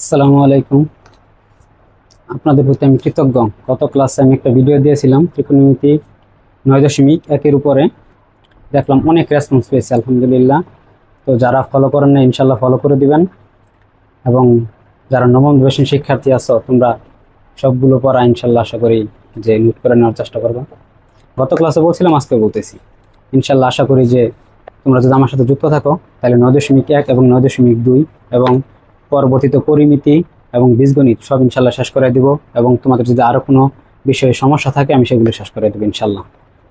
আসসালামু আলাইকুম। আপনাদের প্রতি আমি কৃতজ্ঞ। গত ক্লাসে আমি একটা ভিডিও দিয়েছিলাম ত্রিকোণমিতি 9.1-এর উপরে। দেখলাম অনেক রেসপন্স পেয়েছে, আলহামদুলিল্লাহ। তো যারা ফলো করেন না, ইনশাল্লাহ ফলো করে দিবেন। এবং যারা নবম দশম শিক্ষার্থী আছো, তোমরা সবগুলো পড়া ইনশাল্লাহ আশা করি যে নোট করে নেওয়ার চেষ্টা করবে। গত ক্লাসে বলছিলাম, আজকে বলতেছি। ইনশাল্লাহ আশা করি যে তোমরা যদি আমার সাথে যুক্ত থাকো, তাহলে 9.1 এবং 9.2 এবং পরবর্তীতে পরিমিতি এবং বীজগণিত সব ইনশাল্লাহ শেষ করে দিব। এবং তোমাদের যদি আরো কোনো বিষয়ে সমস্যা থাকে, আমি সেগুলো শেষ করে দেবো ইনশাল্লাহ।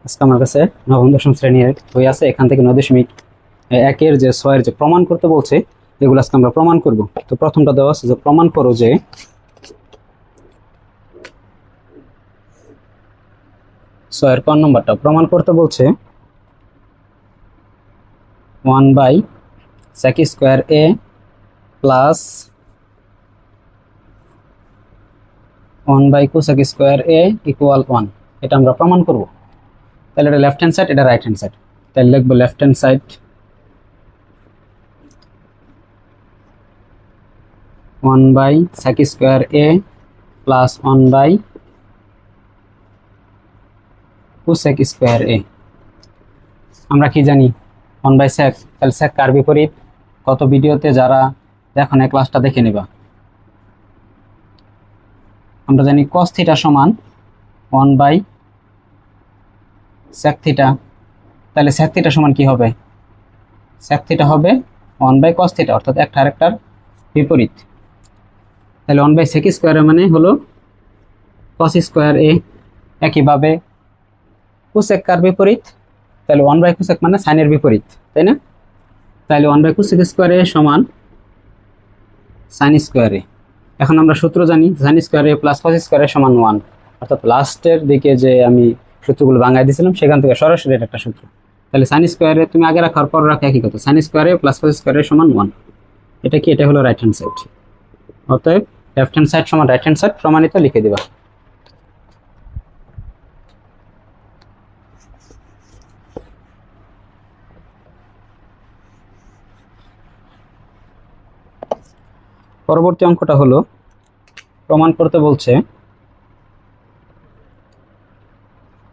আজকে আমার কাছে নবম দশম শ্রেণীর বই আছে, এখান থেকে 9.1-এর যে 6-এর যে প্রমাণ করতে বলছে, এগুলো আজকে আমরা প্রমাণ করব। তো প্রথমটা দেওয়া আছে যে প্রমাণ করো যে 6-এর ক নম্বরটা প্রমাণ করতে বলছে 1/sec² প্লাস 1/cosec² ইকুয়াল 1। এটা আমরা প্রমাণ করব। তাহলে এটা লেফট হ্যান্ড সাইড, এটা রাইট হ্যান্ড সাইড। তাহলে লিখবো left hand side 1/sec² plus 1/cosec²। আমরা কি জানি 1/sec, তাহলে sec কার বিপরীত? কত ভিডিওতে যারা দেখো না, ক্লাসটা দেখে নিবা। আমরা জানি cos θ সমান 1/sec θ। তাহলে sec θ সমান কি হবে? sec θ হবে 1/cos θ, অর্থাৎ একটা আরেকটার বিপরীত। তাহলে 1/sec² মানে হলো cos²। একইভাবে cosec কার বিপরীত? তাহলে 1/cosec মানে সাইনের বিপরীত, তাই না? তাহলে 1/cosec² সমান sin²। এখন আমরা সূত্র জানি, sin² প্লাস cos² সমান 1। অর্থাৎ লাস্টের দিকে যে আমি সূত্রগুলো ভাঙাই দিয়েছিলাম, সেখান থেকে সরাসরি একটা সূত্র। তাহলে sin² তুমি আগে রাখার পর রাখা একই কথা, sin² প্লাস cos² সমান 1। এটা কি? এটা হলো রাইট হ্যান্ড সাইড। অতএব লেফট হ্যান্ড সাইড সমান রাইট হ্যান্ড সাইড, প্রমাণিত লিখে দিবা। পরবর্তী অঙ্কটা হলো প্রমাণ করতে বলছে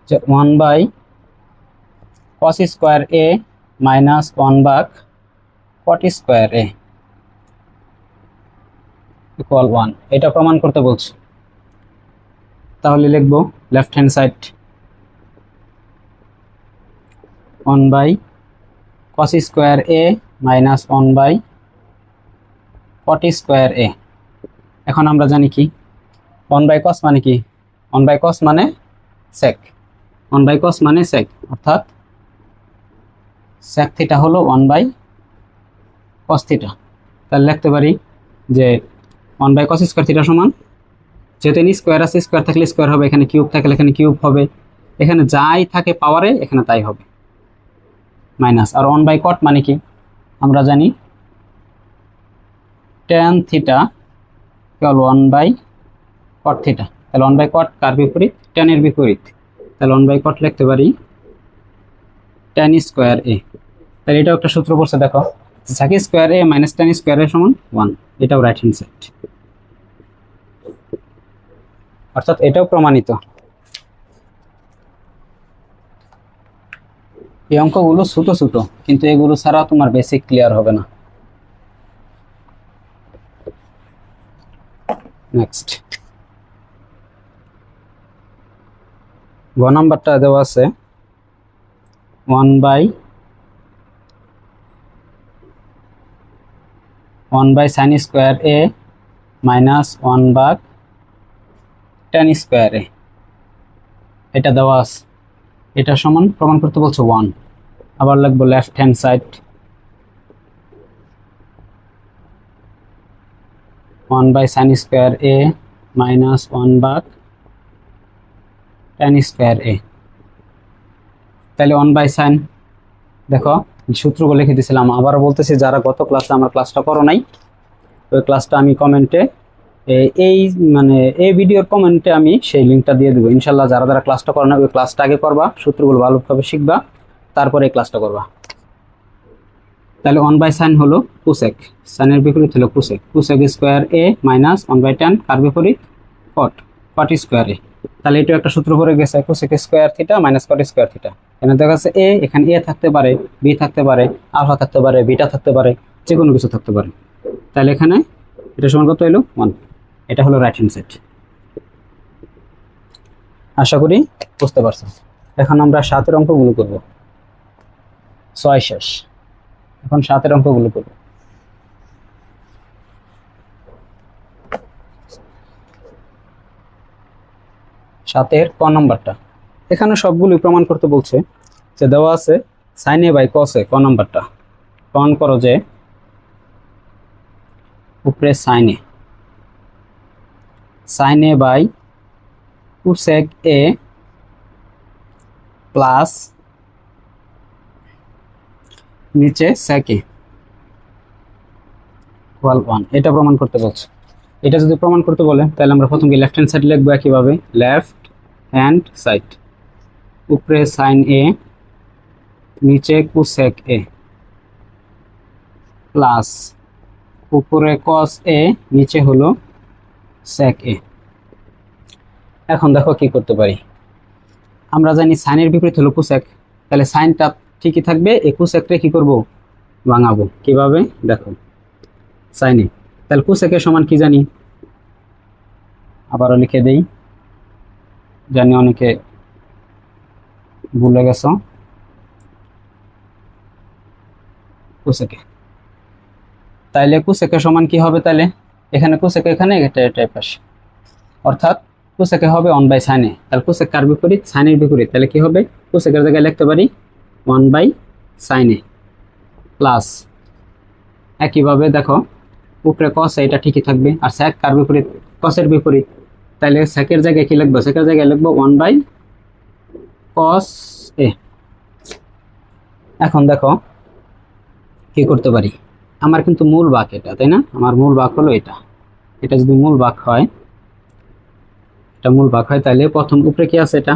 যে 1/cos² মাইনাস 1/cot² ইকুয়াল 1। এটা প্রমাণ করতে বলছে। তাহলে লিখবো left hand side 1/cos² minus 1/cot²। এখন আমরা জানি কি 1/cos মানে কি? 1/cos মানে sec, 1/cos মানে sec, অর্থাৎ sec θ হলো 1/cos θ। তাহলে লিখতে পারি যে 1/cos² θ সমান, যেহেতু এখানে স্কোয়ার আছে, স্কোয়ার থাকলে স্কোয়ার হবে, এখানে কিউব থাকলে এখানে কিউব হবে, এখানে যাই থাকে পাওয়ারে এখানে তাই হবে, মাইনাস। আর 1/cot মানে কি? আমরা জানি tan θ ইকুয়াল 1/cot θ। তাহলে 1/cot কার বিপরীত? tan এর বিপরীত। তাহলে 1/cot লিখতে পারি tan² তাহলে এটাও একটা সূত্র পড়ছে, দেখো sec² মাইনাস tan² সমান 1। এটাও রাইট হ্যান্ড সাইড, অর্থাৎ এটাও প্রমাণিত। এই অঙ্কগুলো ছোট ছোট, কিন্তু এগুলো ছাড়া তোমার বেসিক ক্লিয়ার হবে না। নেক্সট গ নাম্বারটা দেওয়া আছে 1/sin² মাইনাস 1/tan²। এটা দেওয়া আছে, এটা সমান প্রমাণ করতে বলছে 1। আবার লিখবো left hand side 1/sin² minus 1/tan²। তাহলে 1/sin, দেখো সূত্রগুলো লিখে দিয়েছিলাম। আবার বলতেছি, যারা গত ক্লাসে আমার ক্লাসটা করো নাই, ওই ক্লাসটা আমি কমেন্টে এই মানে এই ভিডিওর কমেন্টে আমি সেই লিঙ্কটা দিয়ে দেবো ইনশাল্লাহ। যারা যারা ক্লাসটা করো না, ওই ক্লাসটা আগে করবা, সূত্রগুলো ভালোভাবে শিখবা, তারপরে এই ক্লাসটা করবা। তাহলে 1/sin হলো কোসেক, সাইনের বিপরীত হলো কোসেক, কোসেক স্কোয়ার এ মাইনাস 1/tan, কার বিপরীত কট, কট স্কোয়ার এ। তাহলে এটা একটা সূত্র পড়ে গেছে, cosec square theta minus cot square theta. এখানে দেখা যাচ্ছে এ, এখানে এ থাকতে পারে, বি থাকতে পারে, আলফা থাকতে পারে, বিটা থাকতে পারে, যে কোনো কিছু থাকতে পারে। তাহলে এখানে এটা সমান কত হলো 1, এটা হলো রাইট হ্যান্ড সাইড। আশা করি বুঝতে পারছো। এখন আমরা 7-এর অঙ্কগুলো করব, 6 শেষ, এখন 7-এর অঙ্কগুলো করব। 7-এর ক নম্বরটা, এখানে সবগুলোই প্রমাণ করতে বলছে, যে দেওয়া আছে সাইন এ বাই কস এ, ক নম্বরটা প্রমাণ করো যে উপরে sine a by cosec a plus নিচে সেক এ ইকুয়াল 1, এটা প্রমাণ করতে বলছে। এটা যদি প্রমাণ করতে বলে তাহলে আমরা প্রথমে লেফট হ্যান্ড সাইড লিখবো একইভাবে, লেফট হ্যান্ড সাইড, উপরে সাইন এ নিচে কোসেক এ প্লাস উপরে কস এ নিচে হলো সেক এ। এখন দেখো কি করতে পারি, আমরা জানি সাইনের বিপরীত হলো কোসেক, তাহলে সাইনটা ঠিকই থাকবে, এই কোসেকটা কি করব, ভাঙাবো। কিভাবে দেখো, সাইনে, তাহলে কোসেকের সমান কি জানি, আবারও লিখে দেই, জানি অনেকে ভুলে গেছো, কোসেকে, তাইলে কোসেকের সমান কি হবে, তাহলে এখানে কোসেক, এখানে এটা পাশে, অর্থাৎ কোসেকে হবে 1/sin এ। তাহলে কোসেক কার বিপরীত, সাইনের বিপরীত, তাহলে কি হবে, কোসেকের জায়গায় লিখতে পারি 1/sin এ প্লাস একইভাবে দেখো উপরে কস, এটা ঠিকই থাকবে, আর সেক কার বিপরীত, কসের বিপরীত, তাহলে সেকের জায়গায় কি লিখবো, সেকের জায়গায় লিখবো 1/cos এ। এখন দেখো কি করতে পারি, আমার কিন্তু মূল ভাগ এটা, তাই না, আমার মূল ভাগ হলো এটা, এটা যদি মূল ভাগ হয়, এটা মূল ভাগ হয়, তাহলে প্রথম উপরে কি আছে, এটা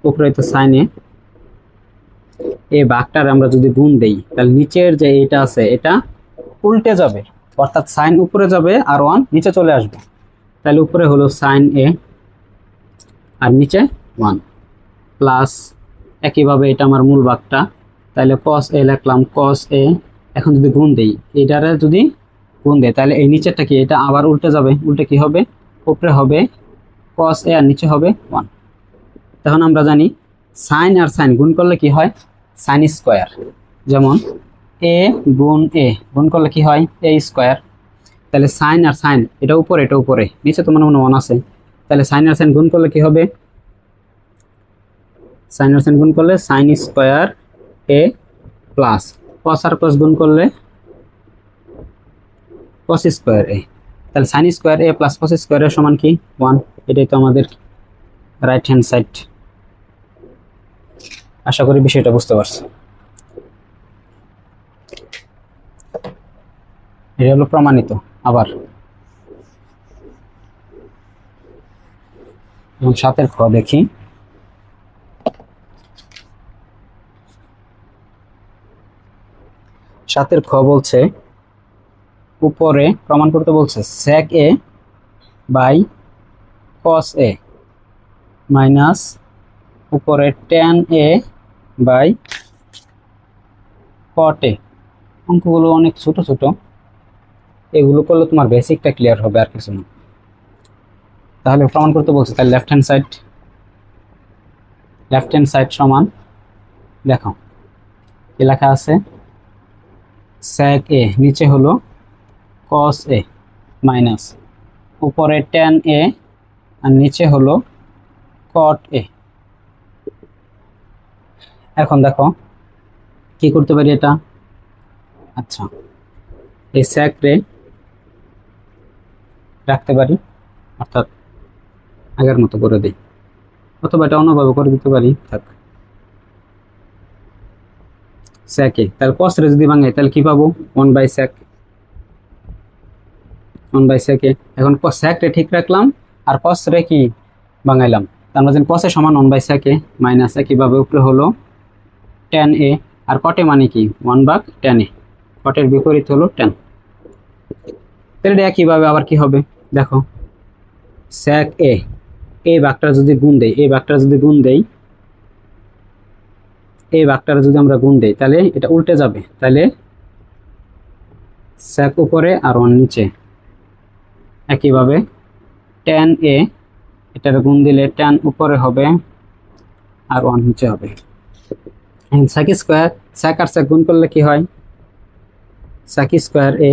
উপরে তো সাইন এ, এই ভাগটার আমরা যদি গুণ দেই তাহলে নিচের যে এটা আছে এটা উল্টে যাবে, অর্থাৎ সাইন উপরে যাবে আর 1 নিচে চলে আসবে, তাহলে উপরে হলো সাইন এ আর নিচে 1 প্লাস একইভাবে এটা আমার মূল ভাগটা, তাহলে cos এ লিখলাম cos এ। এখন যদি গুণ দেই, এটারে যদি গুণ দেয় তাহলে এই নিচেরটা কি, এটা আবার উল্টে যাবে, উল্টে কি হবে, উপরে হবে cos এ আর নিচে হবে 1। তখন আমরা জানি সাইন আর সাইন গুণ করলে কি হয়, সাইন স্কোয়ার, যেমন এ গুণ এ গুণ করলে কি হয়, এ স্কোয়ার। তাহলে সাইন আর সাইন, এটা উপরে এটা উপরে, নিচে তো মনে মনে 1 আছে, তাহলে সাইন আর সাইন গুণ করলে কি হবে, সাইন আর সাইন গুণ করলে সাইন স্কোয়ার এ প্লাস কস আর কস গুণ করলে কস স্কোয়ার এ। তাহলে সাইন স্কোয়ার এ প্লাস কস স্কোয়ার এর সমান কি 1, এটাই তো আমাদের রাইট হ্যান্ড সাইড। আশা করি বিষয়টা বুঝতে পারছো। এটা হলো প্রমাণিত। আবার 7-এর খ দেখি, সাতের খ বলছে উপরে প্রমাণ করতে বলছে sec a by cos a minus উপরে tan a by cot a। অঙ্কগুলো অনেক ছোট ছোট, এগুলো করলে তোমার বেসিকটা ক্লিয়ার হবে, আর কিছু না। তাহলে প্রমাণ করতে বলছে, তাহলে লেফট হ্যান্ড সাইড সমান, দেখো কি লেখা আছে, sec a নিচে হলো cos a মাইনাস উপরে tan a আর নিচে হলো cot a। এখন দেখো কি করতে পারি এটা, আচ্ছা এই sec রে রাখতে পারি, অর্থাৎ আগের মতো করে দিই, অথবা এটা অন্যভাবে করে দিতে পারি, থাক sec a। তাহলে cos রে যদি ভাঙাই তাহলে কি পাবো, 1/sec a। এখন sec রে ঠিক রাখলাম আর cos রে কি ভাঙাইলাম, আমরা জানি cos এ সমান 1/sec a মাইনাস একইভাবে উপরে হলো tan a R cot a মানে কি 1/tan a, হটের বিপরীত হলো 10। তাহলে এটা একইভাবে আবার কি হবে দেখো, sec a, এই ভাগটা যদি গুণ দেই, এই ভাগটা যদি গুণ দেই, এই ভাগটার যদি আমরা গুণ দেই তাহলে এটা উল্টে যাবে, তাহলে sec উপরে আর 1 নিচে। একইভাবে tan a, এটার গুণ দিলে tan উপরে হবে আর 1 নিচে হবে। sec স্কয়ার, sec আর sec গুণ করলে কি হয়, sec square a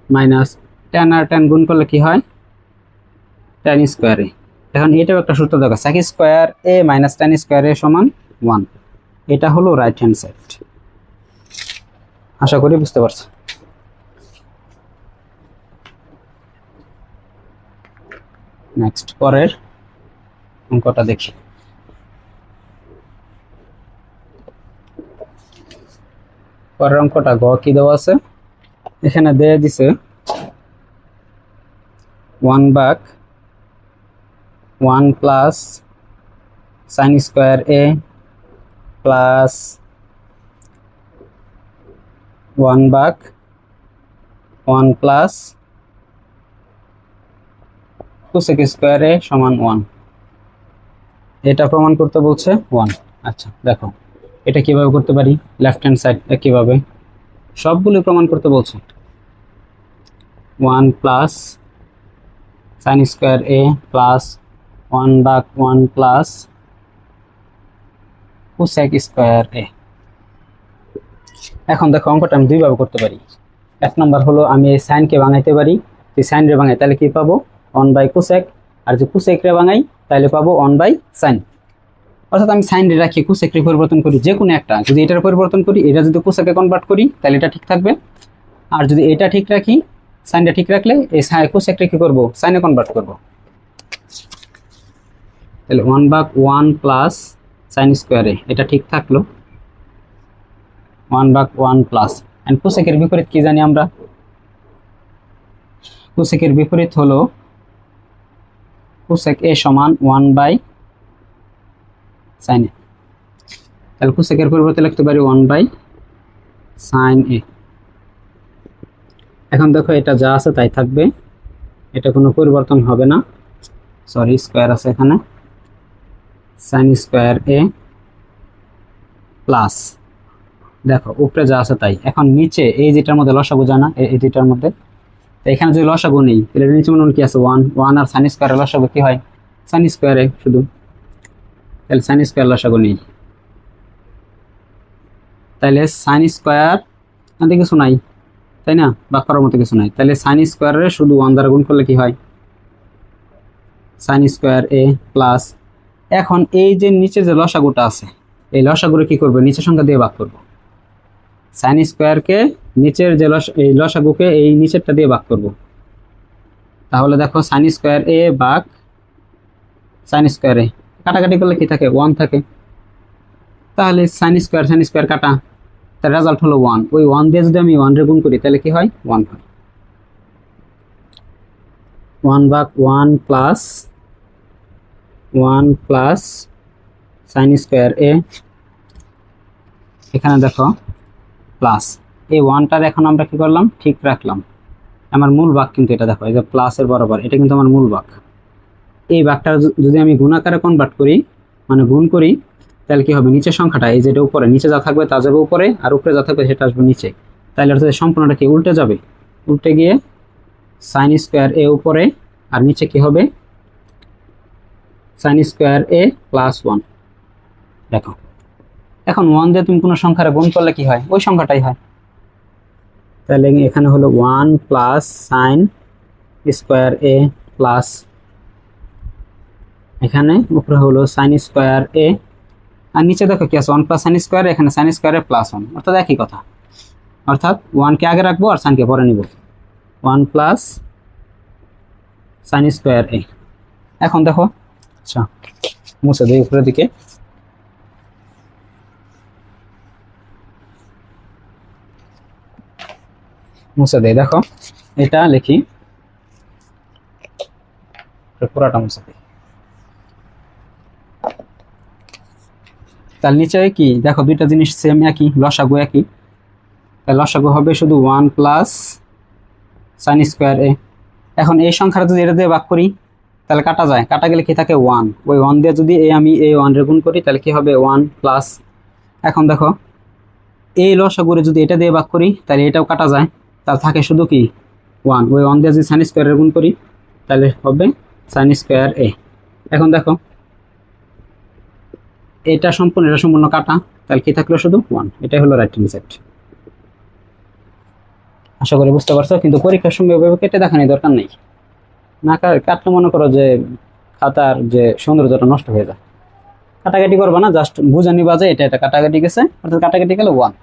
minus tan আর tan গুণ করলে কি হয়, tan স্কয়ার a। এখন এটাও একটা সূত্র দেখো, sec square a minus tan square a সমান 1। এটা হলো রাইট হ্যান্ড সাইড। আশা করি বুঝতে পারছো। নেক্সট পরের অঙ্কটা দেখি। পরের অঙ্কটা গ কি দেওয়া আছে, এখানে দিয়ে দিছে 1/1 plus sin square a plus 1/1 plus cosec square a সমান 1। এটা প্রমাণ করতে বলছে 1। আচ্ছা দেখো এটা কিভাবে করতে পারি, লেফট হ্যান্ড সাইড কিভাবে সবগুলো প্রমাণ করতে বলছে। 1 plus sin square a plus 1/1 plus cosec square a। এখন দেখো অঙ্কটা আমি দুইভাবে করতে পারি। এক নম্বর হলো আমি এই সাইনকে ভাঙাইতে পারি, যদি সাইন রে ভাঙাই তাহলে কি পাবো 1/cosec, আর যদি cosec রে ভাঙাই তাহলে পাবো 1/sin। অর্থাৎ আমি সাইন রে রাখি cosec রে পরিবর্তন করি যে কোনো একটা, যদি এটার পরিবর্তন করি এটা যদি cosec এ কনভার্ট করি তাহলে এটা ঠিক থাকবে, আর যদি এটা ঠিক রাখি সাইনটা ঠিক রাখলে এই cosec রে কি করব সাইনে কনভার্ট করব। তাহলে 1/1 প্লাস sin স্কয়ার a এটা ঠিক থাকলো, 1/1 প্লাস এন্ড cosec এর বিপরীত কি জানি আমরা, cosec এর বিপরীত হলো cosec a সমান 1/sin a। তাহলে cosec এর পরিবর্তে লিখতে পারি 1/sin a। এখন দেখো এটা যা আছে তাই থাকবে, এটা কোনো পরিবর্তন হবে না, সরি স্কয়ার আছে এখানে, sin স্কয়ার a প্লাস দেখো উপরে যা আছে তাই। এখন নিচে এই যেটার মধ্যে লসাগু যায় না, এই যেটার মধ্যে, তো এখানে যদি লসাগু নেই তাহলে নিচে মনে কি আছে 1 আর sin স্কয়ার লসাগু কি হয় sin স্কয়ার a শুধু, তাহলে sin স্কয়ার লসাগু নেই, তাহলে sin স্কয়ার এখানে কিছু নাই তাই না, ভাগ করার মতো কিছু নাই, তাহলে sin স্কয়ারে শুধু 1 দ্বারা গুণ করলে কি হয় sin স্কয়ার a প্লাস। এখন এই যে নিচে যে লসাগুটা আছে এই লসাগুরে কি করবে নিচের সংখ্যা দিয়ে ভাগ করব, sin স্কয়ারকে নিচের যে এই লসাগুকে এই নিচেরটা দিয়ে ভাগ করব। তাহলে দেখো sin স্কয়ার a ভাগ sin স্কয়ার a কাটাকাটি করলে কি থাকে 1 থাকে, তাহলে sin স্কয়ার কাটা, তার রেজাল্ট হলো 1। ওই 1 দিয়ে যদি আমি 1 রে গুণ করি তাহলে কি হয় 1 হয়। 1/1 plus 1 plus sin square a, এখানে দেখো প্লাস এই 1টার এখন আমরা কি করলাম ঠিক রাখলাম, আমার মূল ভাগ কিন্তু এটা দেখো এই যে প্লাসের বরাবর, এটা কিন্তু আমার মূল ভাগ। এই ভাগটা যদি আমি গুণ আকারে কনভার্ট করি মানে গুণ করি তাহলে কি হবে নিচের সংখ্যাটা এই যেটা উপরে, নিচে যা থাকবে তা যাবে উপরে আর উপরে যা থাকবে সেটা আসবে নিচে, তাহলে অর্থাৎ সম্পূর্ণটা কি উল্টে যাবে, উল্টে গিয়ে sin স্কয়ার a উপরে আর নিচে কি হবে sin স্কয়ার a প্লাস 1। দেখো এখন 1 দিয়ে তুমি কোনো সংখ্যার গুণ করলে কি হয় ওই সংখ্যাটাই হয়, তাহলে এখানে হলো 1 plus sin square a plus এখানে উপরে হলো sin স্কয়ার a আর নিচে দেখো কি আছে 1 প্লাস sin স্কয়ার, এখানে sin স্কয়ার a প্লাস 1, অর্থাৎ একই কথা, অর্থাৎ 1 কে আগে রাখবো আর sin কে পরে নিব, 1 প্লাস sin স্কয়ার a। এখন দেখো আচ্ছা মুছে দেই উপরের দিকে, মুছে দেই, দেখো এটা লিখি পুরাটা মুছে দেই। তার নিচে কি দেখো দুইটা জিনিস সেম একই, লসাগু একই, তাহলে লসাগু হবে শুধু 1 প্লাস সাইন স্কোয়ার এ। এখন এই সংখ্যাটা যদি এটা দিয়ে ভাগ করি তাহলে কাটা যায়, কাটা গেলে কি থাকে 1, ওই 1 দিয়ে যদি আমি এই 1 রে গুণ করি তাহলে কি হবে 1 প্লাস। এখন দেখো এই লসাগুরে যদি এটা দিয়ে ভাগ করি তাহলে এটাও কাটা যায়, তাহলে থাকে শুধু কি 1, ওই 1 দিয়ে যদি সাইন স্কোয়ার গুণ করি তাহলে হবে সাইন স্কোয়ার এ। এখন দেখো এটা সম্পূর্ণ কাটা, তাহলে কি থাকলো শুধু 1, এটাই হলো রাইট হ্যান্ড সাইড। আশা করি বুঝতে পারছো, কিন্তু পরীক্ষার সময় এভাবে কেটে দেখানোর দরকার নেই, না কাটলে মনে করো যে খাতার যে সৌন্দর্যটা নষ্ট হয়ে যায়। কাটাকাটি করবা না, জাস্ট বুঝে নিবা যে এটা এটা কাটাকাটি গেছে, অর্থাৎ কাটাকাটি গেলে 1।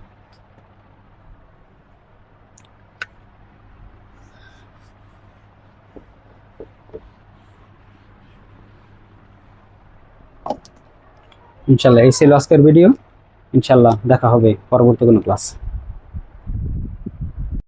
ইনশাল্লাহ এই ছিল আজকের ভিডিও। ইনশাল্লাহ দেখা হবে পরবর্তী কোনো ক্লাস।